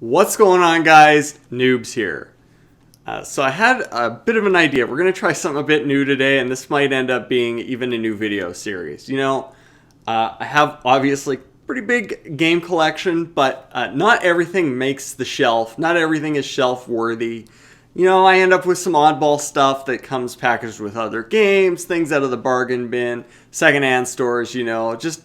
What's going on, guys? Noobs here. So I had a bit of an idea. We're going to try something a bit new today, and this might end up being even a new video series. I have obviously pretty big game collection, but not everything makes the shelf. Not everything is shelf worthy. I end up with some oddball stuff that comes packaged with other games, things out of the bargain bin, secondhand stores, just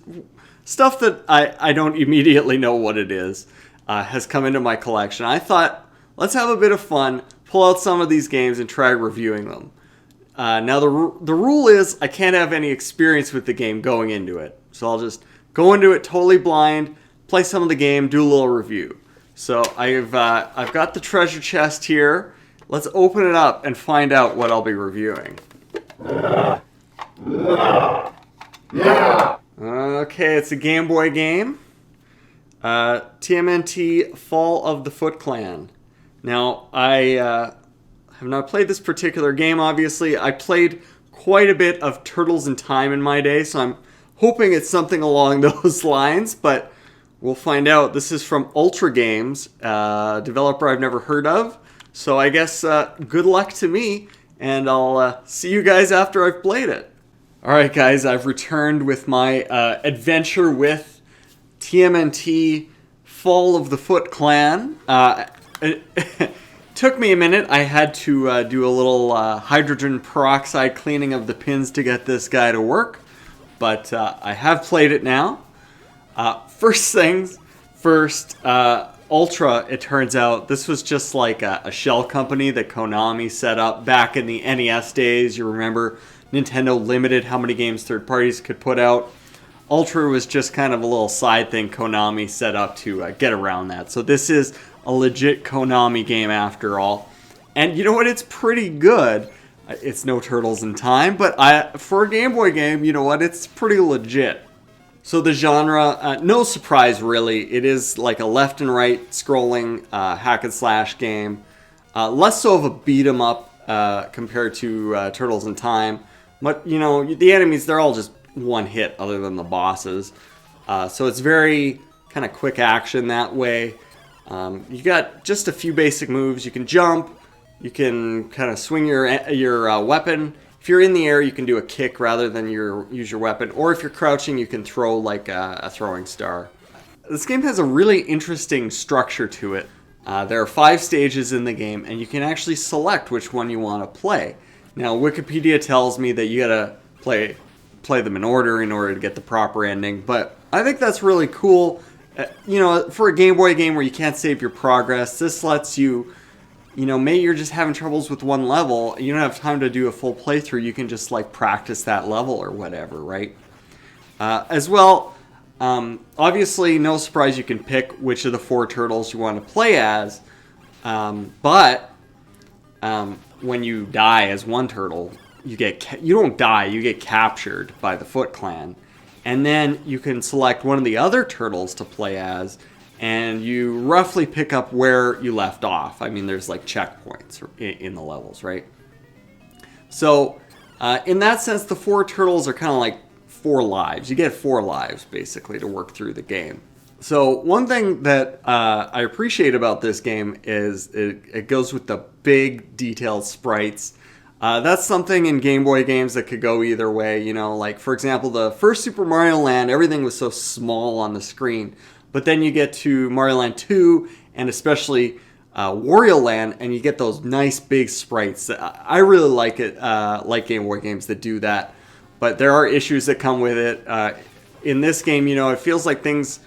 stuff that I don't immediately know what it is. Has come into my collection. I thought, let's have a bit of fun, pull out some of these games and try reviewing them. Now the rule is I can't have any experience with the game going into it. So I'll just go into it totally blind, play some of the game, do a little review. So I've got the treasure chest here. Let's open it up and find out what I'll be reviewing. Okay, it's a Game Boy game. TMNT Fall of the Foot Clan. Now, I have not played this particular game, obviously. I played quite a bit of Turtles in Time in my day, so I'm hoping it's something along those lines, but we'll find out. This is from Ultra Games, a developer I've never heard of, so I guess good luck to me, and I'll see you guys after I've played it. Alright guys, I've returned with my adventure with TMNT Fall of the Foot Clan. It took me a minute. I had to do a little hydrogen peroxide cleaning of the pins to get this guy to work, but I have played it now. First things first, Ultra, it turns out, this was just like a shell company that Konami set up back in the NES days. You remember Nintendo limited how many games third parties could put out. Ultra was just kind of a little side thing Konami set up to get around that. So this is a legit Konami game after all. And you know what? It's pretty good. It's no Turtles in Time, but for a Game Boy game, you know what? It's pretty legit. So the genre, no surprise really. It is like a left and right scrolling hack and slash game. Less so of a beat 'em up compared to Turtles in Time. But, the enemies, they're all just one hit other than the bosses. So it's very kind of quick action that way. You got just a few basic moves. You can jump. You can kind of swing your weapon. If you're in the air, you can do a kick rather than use your weapon. Or if you're crouching, you can throw like a throwing star. This game has a really interesting structure to it. There are 5 stages in the game, and you can actually select which one you want to play. Now, Wikipedia tells me that you gotta play them in order to get the proper ending, but I think that's really cool. For a Game Boy game where you can't save your progress, this lets you, maybe you're just having troubles with one level, you don't have time to do a full playthrough, you can just like practice that level or whatever, right? As well, obviously no surprise you can pick which of the 4 turtles you want to play as, but when you die as one turtle, you don't die, you get captured by the Foot Clan. And then you can select one of the other turtles to play as, and you roughly pick up where you left off. I mean, there's like checkpoints in the levels, right? So, in that sense, the 4 turtles are kind of like 4 lives. You get 4 lives, basically, to work through the game. So, one thing that I appreciate about this game is it goes with the big, detailed sprites. That's something in Game Boy games that could go either way, like for example, the first Super Mario Land, everything was so small on the screen, but then you get to Mario Land 2 and especially Wario Land, and you get those nice big sprites. I really like it, like Game Boy games that do that, but there are issues that come with it. In this game, it feels like things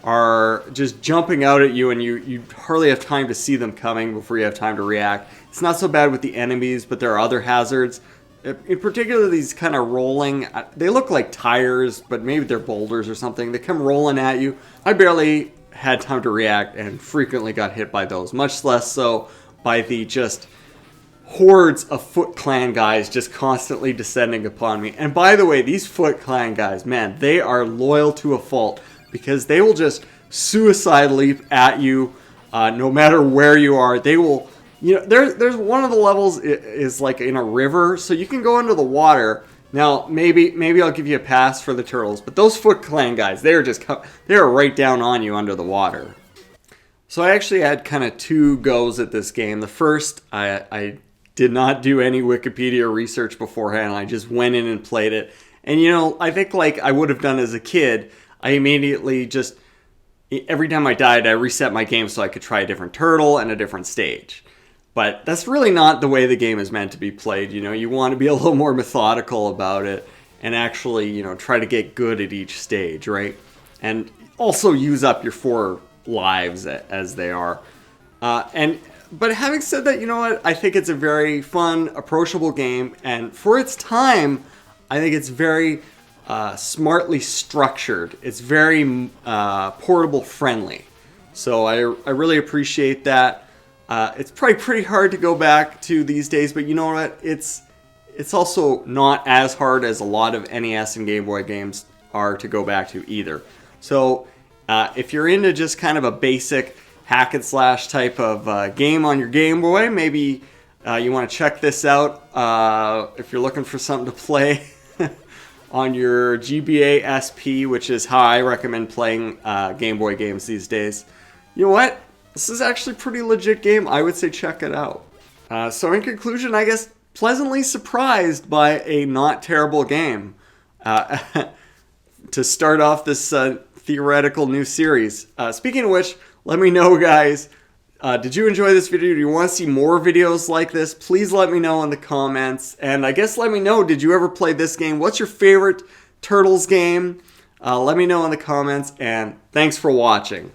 are just jumping out at you and you hardly have time to see them coming before you have time to react. It's not so bad with the enemies, but there are other hazards. In particular, these kind of rolling, they look like tires, but maybe they're boulders or something. They come rolling at you. I barely had time to react and frequently got hit by those, much less so by the just hordes of Foot Clan guys just constantly descending upon me. And by the way, these Foot Clan guys, man, they are loyal to a fault, because they will just suicide leap at you no matter where you are. They will, there's one of the levels is like in a river, so you can go into the water. Now, maybe I'll give you a pass for the turtles, but those Foot Clan guys, they're right down on you under the water. So I actually had kind of two goes at this game. The first, I did not do any Wikipedia research beforehand. I just went in and played it. And I think like I would have done as a kid, I immediately just, every time I died, I reset my game so I could try a different turtle and a different stage. But that's really not the way the game is meant to be played. You want to be a little more methodical about it and actually, try to get good at each stage, right? And also use up your 4 lives as they are. But having said that, you know what? I think it's a very fun, approachable game, and for its time, I think it's very smartly structured. It's very portable friendly. So I really appreciate that. It's probably pretty hard to go back to these days, but you know what? It's also not as hard as a lot of NES and Game Boy games are to go back to either. So if you're into just kind of a basic hack and slash type of game on your Game Boy, maybe you want to check this out. If you're looking for something to play on your GBA SP, which is how I recommend playing Game Boy games these days. You know what? This is actually a pretty legit game. I would say check it out. So in conclusion, I guess pleasantly surprised by a not terrible game to start off this theoretical new series. Speaking of which, let me know, guys, did you enjoy this video? Do you want to see more videos like this? Please let me know in the comments. And I guess let me know, did you ever play this game? What's your favorite Turtles game? Let me know in the comments, and thanks for watching.